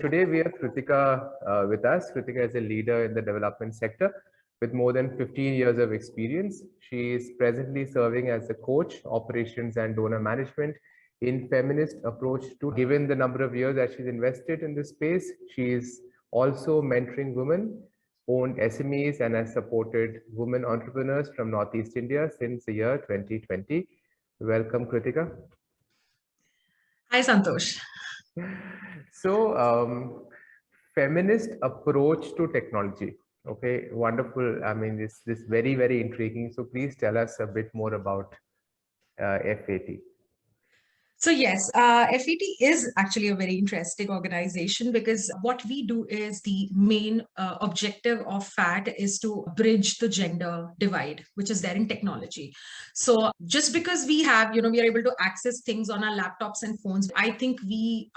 Today we have Krithika with us. Krithika is a leader in the development sector with more than 15 years of experience. She is presently serving as a coach, operations and donor management in Feminist Approach to. Given the number of years that she's invested in this space, she is also mentoring women owned SMEs and has supported women entrepreneurs from Northeast India since the year 2020. Welcome, Krithika. Hi, Santosh. So, feminist approach to technology. Okay, wonderful. I mean, this very, very intriguing. So please tell us a bit more about FAT. So yes, FAT is actually a very interesting organization because what we do is the main objective of FAT is to bridge the gender divide, which is there in technology. So just because we are able to access things on our laptops and phones, I think we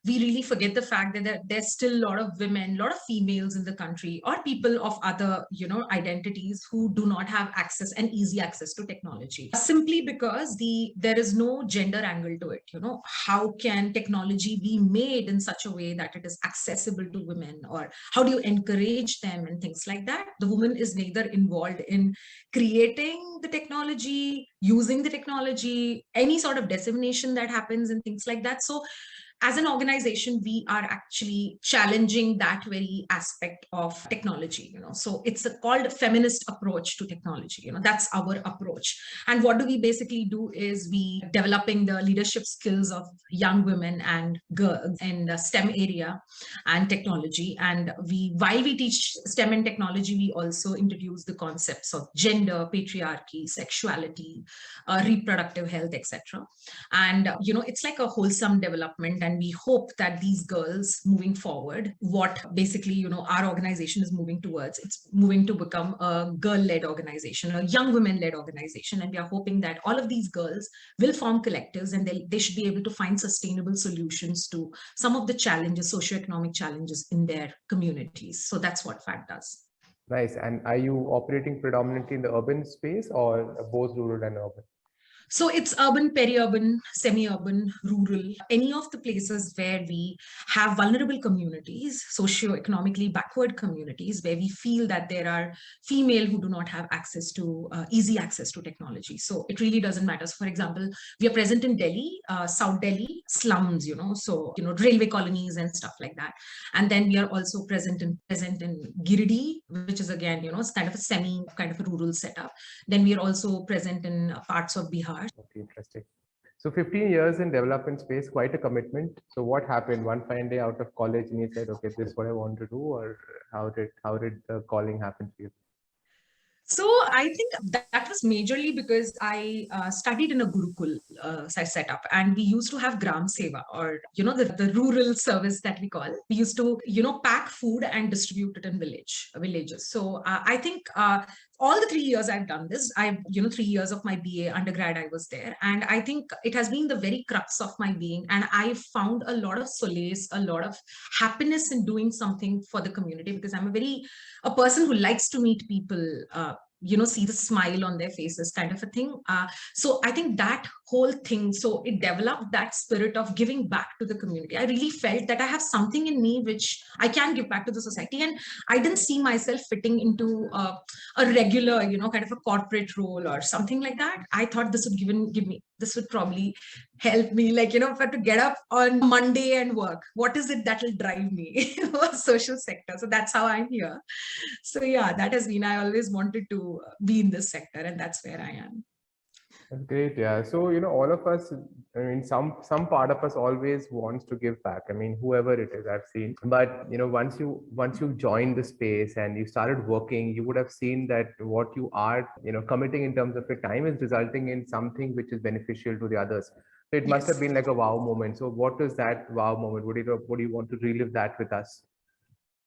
really forget the fact that there's still a lot of women, a lot of females in the country or people of other, identities who do not have access and easy access to technology simply because there is no gender angle to it. How can technology be made in such a way that it is accessible to women, or how do you encourage them and things like that? The woman is neither involved in creating the technology, using the technology, any sort of dissemination that happens and things like that. So as an organization, we are actually challenging that very aspect of technology. So it's called feminist approach to technology. That's our approach. And what do we basically do is we developing the leadership skills of young women and girls in the STEM area and technology. And while we teach STEM and technology, we also introduce the concepts of gender, patriarchy, sexuality, reproductive health, etc. And it's like a wholesome development, and we hope that these girls moving forward, what basically our organization is moving towards, it's moving to become a girl-led organization, a young women-led organization. And we are hoping that all of these girls will form collectives, and they should be able to find sustainable solutions to some of the challenges, socioeconomic challenges in their communities. So that's what FAT does. Nice. And are you operating predominantly in the urban space or both rural and urban? So it's urban, peri-urban, semi-urban, rural, any of the places where we have vulnerable communities, socio-economically backward communities, where we feel that there are female who do not have access to easy access to technology. So it really doesn't matter. So for example, we are present in Delhi, South Delhi, slums, railway colonies and stuff like that. And then we are also present in Giridih, which is again, it's kind of a kind of a rural setup. Then we are also present in parts of Bihar. Okay, interesting. So 15 years in development space, quite a commitment. So what happened one fine day out of college and you said, okay, this is what I want to do, or how did the calling happen for you? So I think that was majorly because I studied in a Gurukul setup, and we used to have Gram Seva, or the rural service that we call. We used to pack food and distribute it in villages. So I think all the 3 years I've done this, 3 years of my BA undergrad I was there, and I think it has been the very crux of my being, and I found a lot of solace, a lot of happiness in doing something for the community, because I'm a person who likes to meet people, see the smile on their faces kind of a thing. So I think that whole thing, so it developed that spirit of giving back to the community. I really felt that I have something in me which I can give back to the society. And I didn't see myself fitting into a regular, kind of a corporate role or something like that. I thought this would this would probably help me, for to get up on Monday and work. What is it that will drive me? Social sector. So that's how I'm here. So yeah, that has been, I always wanted to be in this sector, and that's where I am. That's great. Yeah. So, all of us, I mean, some part of us always wants to give back. I mean, whoever it is, I've seen. But, once you join the space and you started working, you would have seen that what you are, committing in terms of your time is resulting in something which is beneficial to the others. So it must have been like a wow moment. So what is that wow moment? Would you want to relive that with us?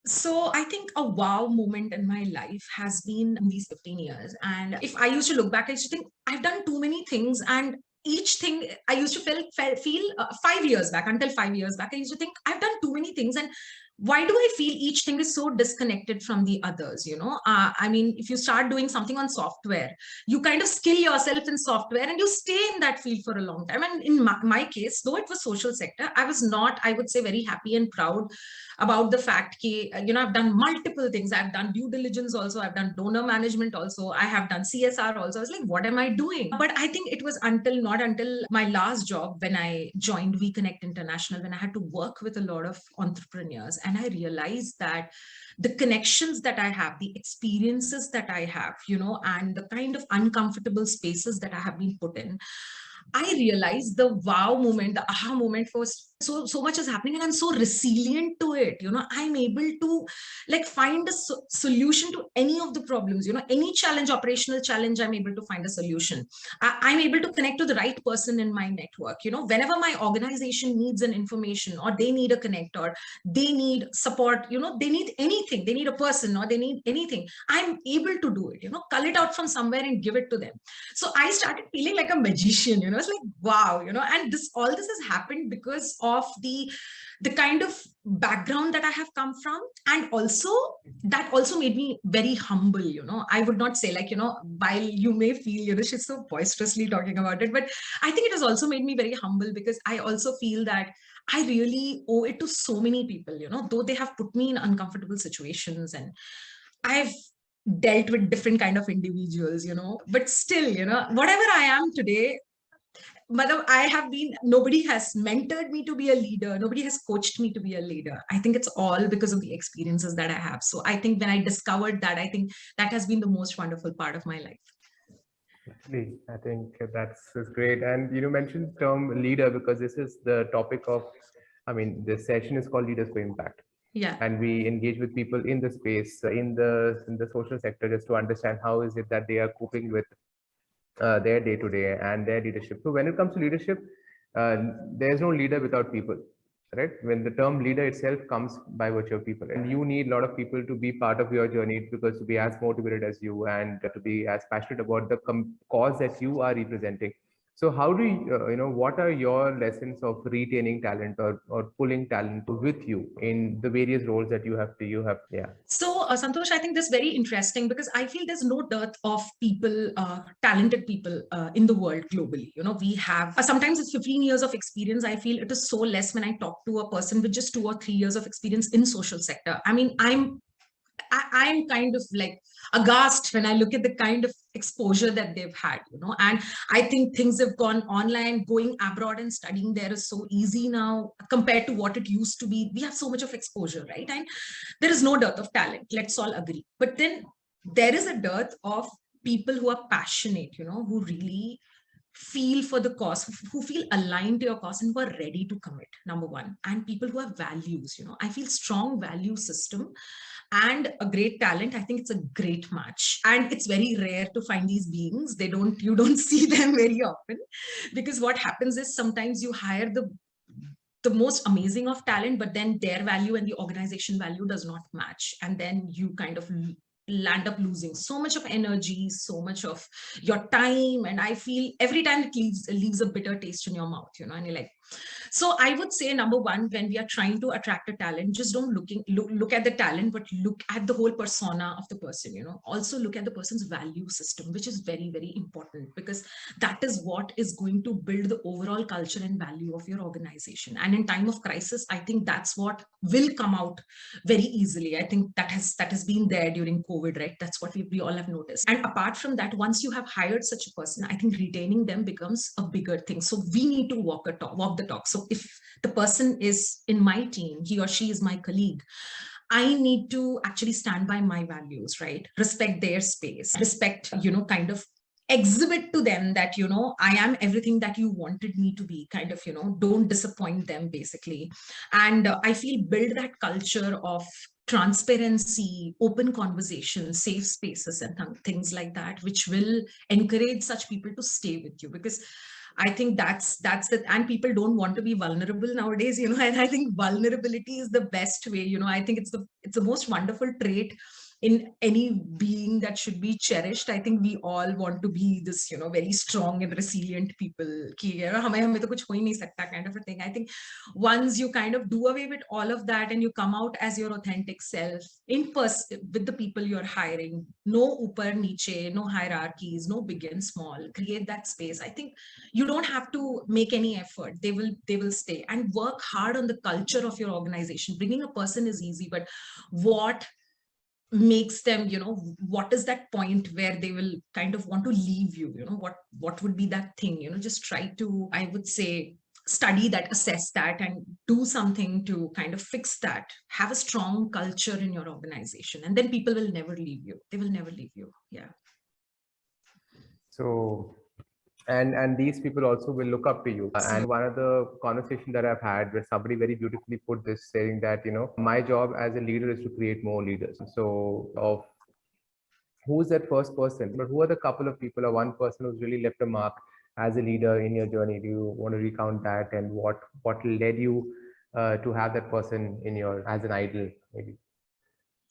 So I think a wow moment in my life has been in these 15 years. And if I used to look back, I used to think I've done too many things. And each thing I used to feel 5 years back, until 5 years back, I used to think I've done too many things. And why do I feel each thing is so disconnected from the others? I mean, if you start doing something on software, you kind of skill yourself in software and you stay in that field for a long time. And in my case, though it was social sector, I was not, I would say, very happy and proud about the fact that, I've done multiple things. I've done due diligence also, I've done donor management also, I have done CSR also. I was like, what am I doing? But I think it was not until my last job, when I joined WeConnect International, when I had to work with a lot of entrepreneurs, and I realized that the connections that I have, the experiences that I have, and the kind of uncomfortable spaces that I have been put in, I realized the wow moment, the aha moment for so much is happening, and I'm so resilient to it. I'm able to like find a solution to any of the problems. Any challenge, operational challenge, I'm able to find a solution. I'm able to connect to the right person in my network. Whenever my organization needs an information, or they need a connect, or they need support, they need anything, they need a person, or they need anything, I'm able to do it. Cull it out from somewhere and give it to them. So I started feeling like a magician. It's like, wow, and all this has happened because of the kind of background that I have come from. And also that also made me very humble. I would not say, like, while you may feel, she's so boisterously talking about it, but I think it has also made me very humble, because I also feel that I really owe it to so many people, though they have put me in uncomfortable situations, and I've dealt with different kind of individuals, but still, whatever I am today, nobody has mentored me to be a leader. Nobody has coached me to be a leader. I think it's all because of the experiences that I have. So I think when I discovered that, I think that has been the most wonderful part of my life. Actually, I think that's great. And you mentioned the term leader because this is the topic of, this session is called Leaders for Impact. Yeah. And we engage with people in the space, in the social sector, just to understand how is it that they are coping with their day-to-day and their leadership. So when it comes to leadership, there's no leader without people, right? When the term leader itself comes by virtue of people, and you need a lot of people to be part of your journey, because to be as motivated as you and to be as passionate about the cause that you are representing. So how do you, what are your lessons of retaining talent or pulling talent with you in the various roles that you have? Yeah. So, Santosh, I think this is very interesting, because I feel there's no dearth of people, talented people in the world globally. We have, sometimes it's 15 years of experience. I feel it is so less when I talk to a person with just 2 or 3 years of experience in social sector. I mean, I'm kind of like aghast when I look at the kind of exposure that they've had, and I think things have gone online. Going abroad and studying there is so easy now compared to what it used to be. We have so much of exposure, right? And there is no dearth of talent. Let's all agree. But then there is a dearth of people who are passionate, who really feel for the cause, who feel aligned to your cause, and who are ready to commit, number one. And people who have values. I feel strong value system and a great talent, I think it's a great match. And it's very rare to find these beings. You don't see them very often, because what happens is sometimes you hire the most amazing of talent, but then their value and the organization value does not match, and then you kind of land up losing so much of energy, so much of your time. And I feel every time it leaves a bitter taste in your mouth, and you're like, so I would say, number one, when we are trying to attract a talent, just don't look at the talent, but look at the whole persona of the person. Also look at the person's value system, which is very, very important, because that is what is going to build the overall culture and value of your organization. And in time of crisis, I think that's what will come out very easily. I think that has been there during COVID, right? That's what we all have noticed. And apart from that, once you have hired such a person, I think retaining them becomes a bigger thing. So we need to walk the talk. So if the person is in my team, he or she is my colleague, I need to actually stand by my values, right? Respect their space, respect, kind of exhibit to them that, I am everything that you wanted me to be, kind of, don't disappoint them, basically. And I feel build that culture of transparency, open conversation, safe spaces, and things like that, which will encourage such people to stay with you. Because I think that's it. And people don't want to be vulnerable nowadays, and I think vulnerability is the best way. I think it's the most wonderful trait in any being that should be cherished. I think we all want to be this, very strong and resilient people. Ki, hame to kuch ho hi nahi sakta kind of a thing. I think once you kind of do away with all of that and you come out as your authentic self in person with the people you're hiring, no upar niche, no hierarchies, no big and small, create that space. I think you don't have to make any effort. They will stay, and work hard on the culture of your organization. Bringing a person is easy, but what makes them, what is that point where they will kind of want to leave you, what would be that thing, just try to, I would say, study that, assess that, and do something to kind of fix that. Have a strong culture in your organization, and then people will never leave you. They will never leave you. Yeah. So, and these people also will look up to you. And one of the conversation that I've had where somebody very beautifully put this, saying that, my job as a leader is to create more leaders. So of who's that first person, but who are the couple of people or one person who's really left a mark as a leader in your journey? Do you want to recount that, and what led you to have that person in your, as an idol, maybe?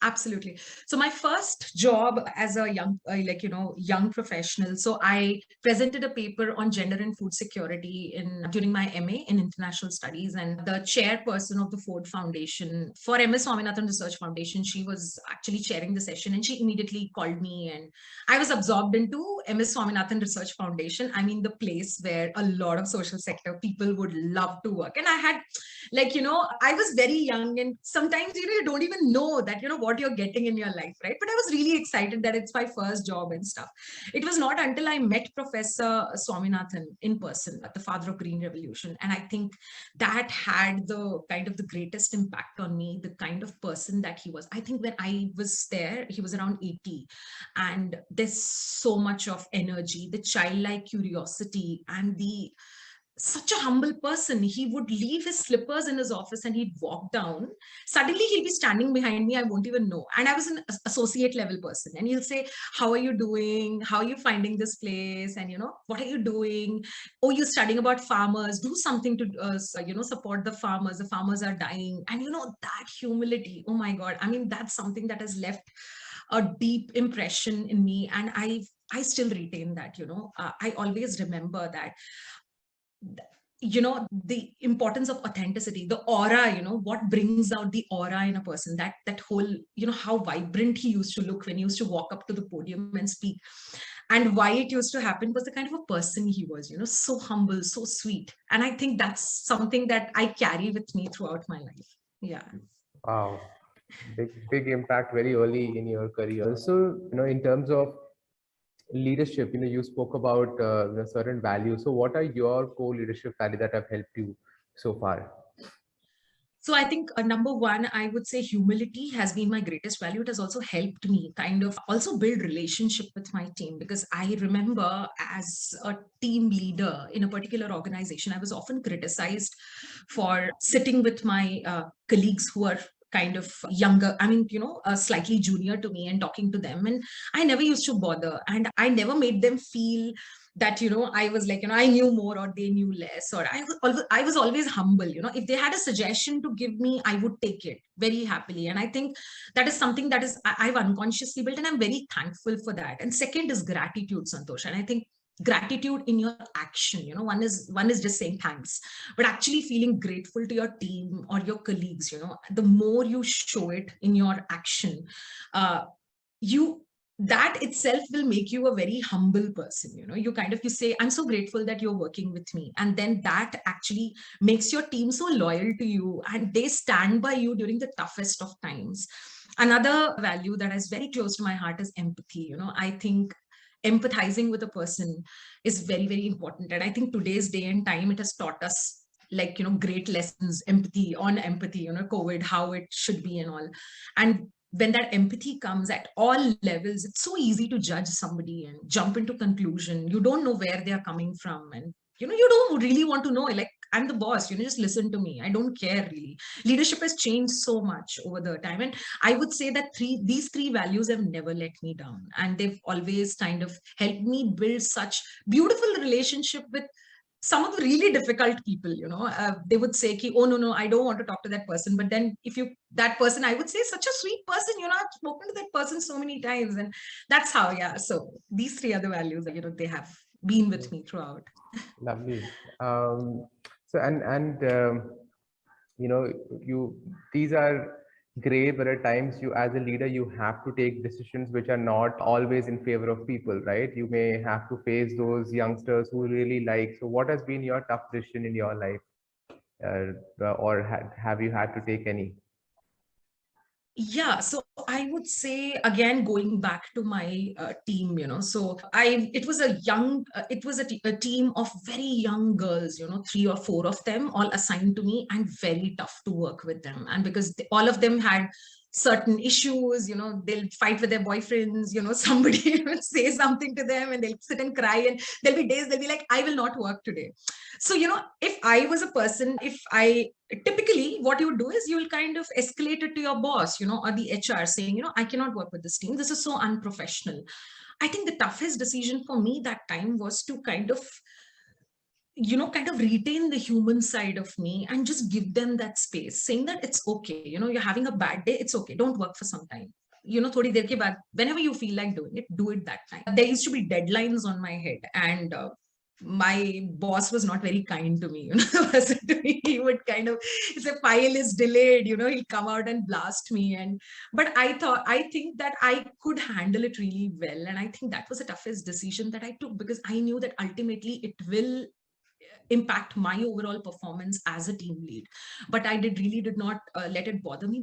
Absolutely. So my first job as a young professional. So I presented a paper on gender and food security during my MA in international studies, and the chairperson of the Ford Foundation for MS Swaminathan Research Foundation, she was actually chairing the session, and she immediately called me, and I was absorbed into MS Swaminathan Research Foundation. I mean, the place where a lot of social sector people would love to work. And I had, I was very young, and sometimes, you don't even know that, what you're getting in your life, right? But I was really excited that it's my first job and stuff. It was not until I met Professor Swaminathan in person, the father of Green Revolution, and I think that had the kind of the greatest impact on me, the kind of person that he was. I think when I was there, he was around 80, and there's so much of energy, the childlike curiosity, and such a humble person. He would leave his slippers in his office and he'd walk down. Suddenly he'll be standing behind me. I won't even know. And I was an associate level person. And he'll say, how are you doing? How are you finding this place? And, what are you doing? Oh, you're studying about farmers. Do something to, support the farmers. The farmers are dying. And, that humility. Oh my God. I mean, that's something that has left a deep impression in me. And I still retain that, I always remember that, the importance of authenticity, the aura, what brings out the aura in a person, that whole, how vibrant he used to look when he used to walk up to the podium and speak, and why it used to happen was the kind of a person he was, so humble, so sweet. And I think that's something that I carry with me throughout my life. Yeah. Wow. Big impact very early in your career. Also, in terms of leadership, you spoke about certain values. So what are your core leadership values that have helped you so far? So I think number one, I would say humility has been my greatest value. It has also helped me kind of also build relationship with my team, because I remember as a team leader in a particular organization, I was often criticized for sitting with my colleagues who are kind of younger, slightly junior to me, and talking to them. And I never used to bother, and I never made them feel that, I was like, I knew more or they knew less, or I was always humble. If they had a suggestion to give me, I would take it very happily. And I think that is something that is I've unconsciously built, and I'm very thankful for that. And second is gratitude, Santosh. And I think gratitude in your action, one is just saying thanks, but actually feeling grateful to your team or your colleagues, the more you show it in your action, that itself will make you a very humble person. You say, I'm so grateful that you're working with me, and then that actually makes your team so loyal to you, and they stand by you during the toughest of times. Another value that is very close to my heart is empathy. I think empathizing with a person is very, very important, and I think today's day and time, it has taught us, like, great lessons, empathy, COVID, how it should be and all. And when that empathy comes at all levels, it's so easy to judge somebody and jump into conclusion. You don't know where they are coming from, and you don't really want to know, like, I'm the boss, just listen to me, I don't care really. Leadership has changed so much over the time, and I would say that these three values have never let me down, and they've always kind of helped me build such beautiful relationship with some of the really difficult people, they would say, ki, oh, no, I don't want to talk to that person. But then that person, I would say, such a sweet person, I've spoken to that person so many times. And that's how, yeah. So these three are the values that, they have been with me throughout. Lovely. So, these are great, but at times you, as a leader, you have to take decisions which are not always in favor of people, right? You may have to face those youngsters who really like. So what has been your tough decision in your life? Or have you had to take any? Yeah, so I would say, again, going back to my team, so it was a team of very young girls, 3 or 4 of them, all assigned to me, and very tough to work with them. And because all of them had certain issues, they'll fight with their boyfriends, somebody will say something to them and they'll sit and cry, and there'll be days they'll be like, I will not work today. So, if I was a person, typically what you would do is you will kind of escalate it to your boss, or the HR, saying, I cannot work with this team. This is so unprofessional. I think the toughest decision for me that time was to kind of retain the human side of me and just give them that space, saying that it's okay, you're having a bad day, it's okay, don't work for some time, thodi der ke baad, whenever you feel like doing it, do it that time. There used to be deadlines on my head, and my boss was not very kind to me, he would kind of, if a file is delayed, he'll come out and blast me. But I think that I could handle it really well, and I think that was the toughest decision that I took, because I knew that ultimately it will impact my overall performance as a team lead. But I did not let it bother me,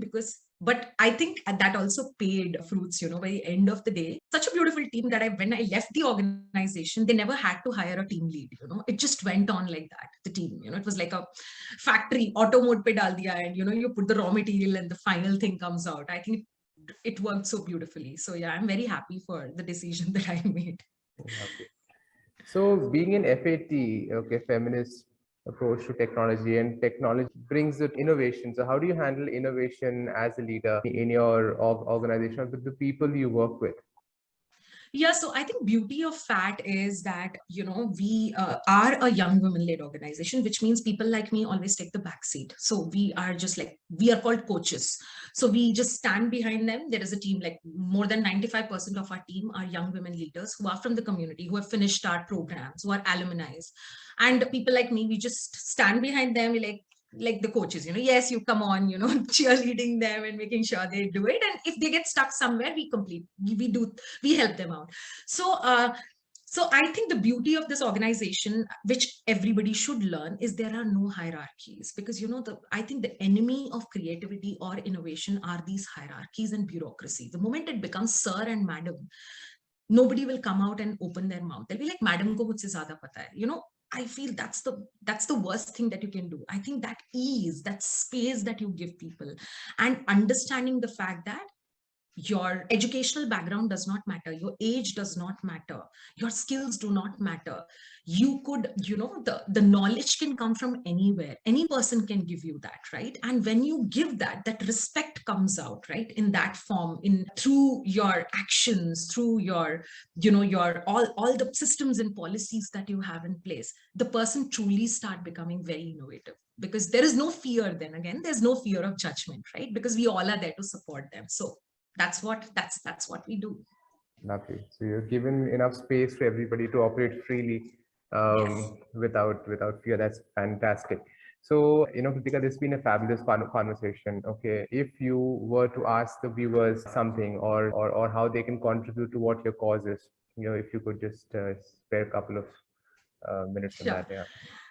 but I think that also paid fruits, by the end of the day. Such a beautiful team that when I left the organization, they never had to hire a team lead, it just went on like that. The team, it was like a factory, auto mode pe dal diya, and you put the raw material and the final thing comes out. I think it worked so beautifully. So yeah, I'm very happy for the decision that I made. Okay. So being in FAT, okay, feminist approach to technology, and technology brings it innovation. So how do you handle innovation as a leader in your organization with the people you work with? Yeah, so I think beauty of FAT is that, we are a young women-led organization, which means people like me always take the back seat. So we are called coaches. So we just stand behind them. There is a team, like more than 95% of our team are young women leaders who are from the community, who have finished our programs, who are alumni. And people like me, we just stand behind them. We like the coaches, yes, you come on, cheerleading them and making sure they do it. And if they get stuck somewhere, we help them out. So I think the beauty of this organization, which everybody should learn, is there are no hierarchies, because I think the enemy of creativity or innovation are these hierarchies and bureaucracy. The moment it becomes sir and madam, nobody will come out and open their mouth. They'll be like, madam ko mujhse zyada pata hai. I feel that's the worst thing that you can do. I think that ease, that space that you give people, and understanding the fact that your educational background does not matter, your age does not matter, your skills do not matter. You could, the knowledge can come from anywhere. Any person can give you that, right? And when you give that respect comes out, right, in that form, through your actions, through your, your all the systems and policies that you have in place. The person truly start becoming very innovative, because there is no fear. Then again, there's no fear of judgment, right? Because we all are there to support them. So that's what we do. Lovely. So you're given enough space for everybody to operate freely, Yes. without fear. That's fantastic. So, Krithika, this has been a fabulous conversation. Okay, if you were to ask the viewers something, or how they can contribute to what your cause is, if you could just spare a couple of minutes on Sure. that. Yeah.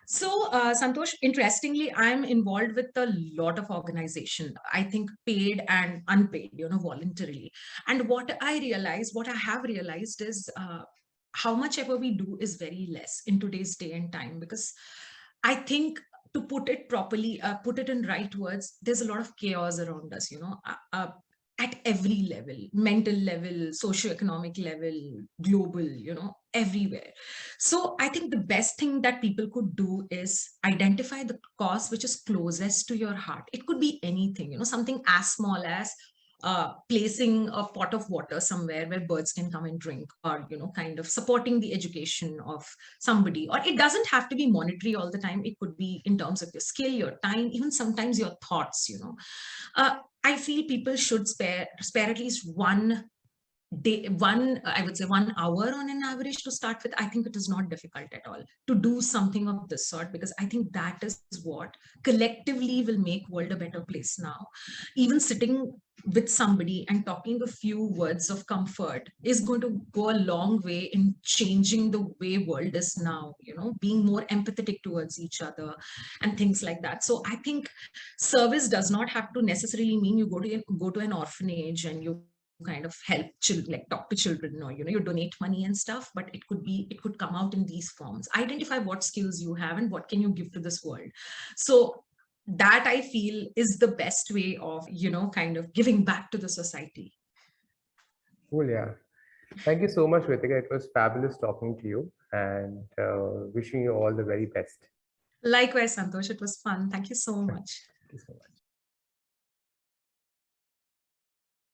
So, Santosh, interestingly, I'm involved with a lot of organization, I think paid and unpaid, voluntarily. And what I have realized is how much ever we do is very less in today's day and time, because I think, to put it properly, put it in right words, there's a lot of chaos around us, at every level, mental level, socioeconomic level, global, everywhere. So I think the best thing that people could do is identify the cause which is closest to your heart. It could be anything, something as small as, placing a pot of water somewhere where birds can come and drink, or kind of supporting the education of somebody. Or it doesn't have to be monetary all the time. It could be in terms of your skill, your time, even sometimes your thoughts. I feel people should spare at least one day, I would say 1 hour on an average to start with. I think it is not difficult at all to do something of this sort, because I think that is what collectively will make world a better place now. Even sitting with somebody and talking a few words of comfort is going to go a long way in changing the way world is now, being more empathetic towards each other and things like that. So I think service does not have to necessarily mean you go to an orphanage and you kind of help children, like talk to children, or you donate money and stuff. But it could come out in these forms. Identify what skills you have and what can you give to this world. So that, I feel, is the best way of kind of giving back to the society. Cool, yeah. Thank you so much, Krithika. It was fabulous talking to you, and wishing you all the very best. Likewise, Santosh, it was fun. Thank you so much. Thank you so much.